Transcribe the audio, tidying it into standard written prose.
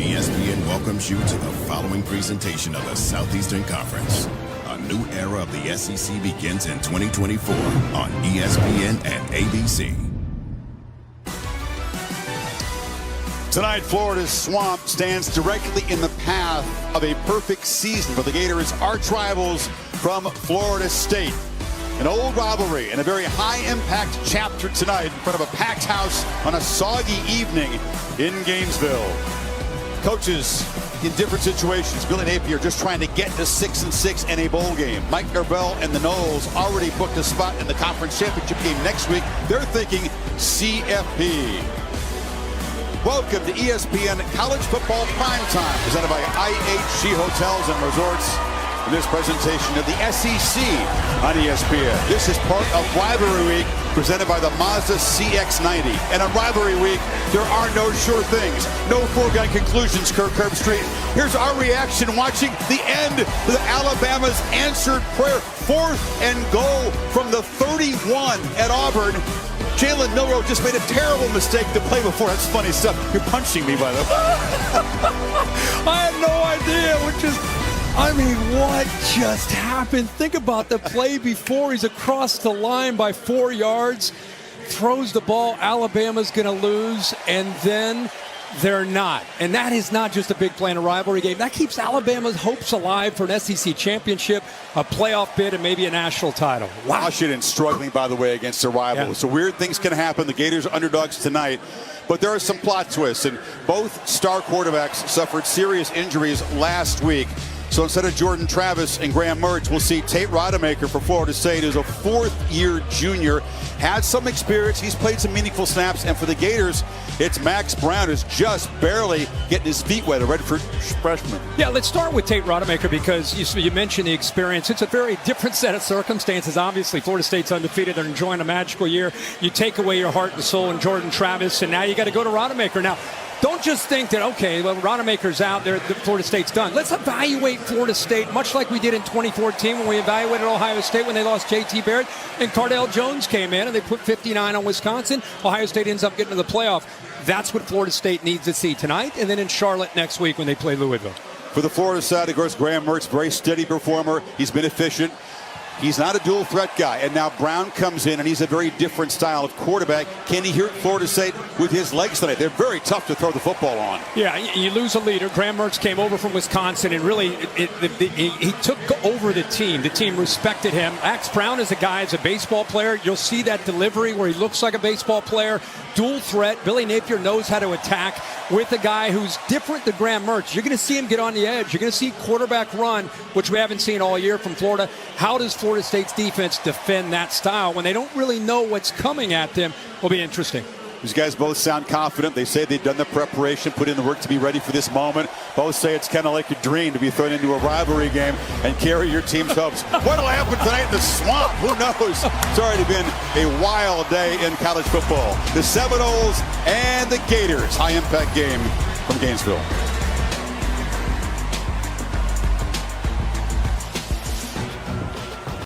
ESPN welcomes you to the following presentation of the Southeastern Conference. A new era of the SEC begins in 2024 on ESPN and ABC. Tonight, Florida's swamp stands directly in the path of a perfect season for the Gators' arch rivals from Florida State. An old rivalry and a very high-impact chapter tonight in front of a packed house on a soggy evening in Gainesville. Coaches in different situations. Billy Napier just trying to get to 6-6 in a bowl game. Mike Norvell and the Noles already booked a spot in the conference championship game next week. They're thinking CFB. Welcome to ESPN College Football Primetime, presented by IHG Hotels and Resorts. In this presentation of the SEC on ESPN. This is part of Rivalry Week, presented by the Mazda CX-90. And on Rivalry Week, there are no sure things, no foregone conclusions, Kirk Herbstreit. Here's our reaction watching the end of the Alabama's answered prayer. 4th and goal from the 31 at Auburn. Jalen Milroe just made a terrible mistake to play before. That's funny stuff. You're punching me, by the way. I had no idea, what just happened? Think about the play before. He's across the line by 4 yards, throws the ball. Alabama's going to lose, and then they're not. And that is not just a big play in a rivalry game. That keeps Alabama's hopes alive for an SEC championship, a playoff bid, and maybe a national title. Wow. Washington struggling, by the way, against their rival. Yeah. So weird things can happen. The Gators are underdogs tonight. But there are some plot twists, and both star quarterbacks suffered serious injuries last week. So instead of Jordan Travis and Graham Mertz, we'll see Tate Rodemaker for Florida State, who's a fourth-year junior. Had some experience. He's played some meaningful snaps. And for the Gators, it's Max Brown, who's just barely getting his feet wet, a redshirt freshman. Yeah, let's start with Tate Rodemaker because you mentioned the experience. It's a very different set of circumstances. Obviously, Florida State's undefeated. They're enjoying a magical year. You take away your heart and soul in Jordan Travis, and now you got to go to Rodemaker. Now, don't just think that, okay, well, Rodemaker's out there, Florida State's done. Let's evaluate Florida State, much like we did in 2014 when we evaluated Ohio State when they lost J.T. Barrett and Cardale Jones came in and they put 59 on Wisconsin. Ohio State ends up getting to the playoff. That's what Florida State needs to see tonight and then in Charlotte next week when they play Louisville. For the Florida side, of course, Graham Mertz, very steady performer. He's been efficient. He's not a dual threat guy. And now Brown comes in, and he's a very different style of quarterback. Can he hurt Florida State with his legs tonight? They're very tough to throw the football on. Yeah, you lose a leader. Graham Mertz came over from Wisconsin, and really he took over the team. The team respected him. Max Brown is a guy, as a baseball player. You'll see that delivery where he looks like a baseball player. Dual threat. Billy Napier knows how to attack with a guy who's different than Graham Mertz. You're going to see him get on the edge. You're going to see quarterback run, which we haven't seen all year from Florida. How does Florida State's defense defend that style when they don't really know what's coming at them? Will be interesting. These guys both sound confident. They say they've done the preparation, put in the work to be ready for this moment. Both say it's kind of like a dream to be thrown into a rivalry game and carry your team's hopes. What'll happen tonight in the swamp? Who knows? It's already been a wild day in college football. The Seminoles and the Gators. High-impact game from Gainesville.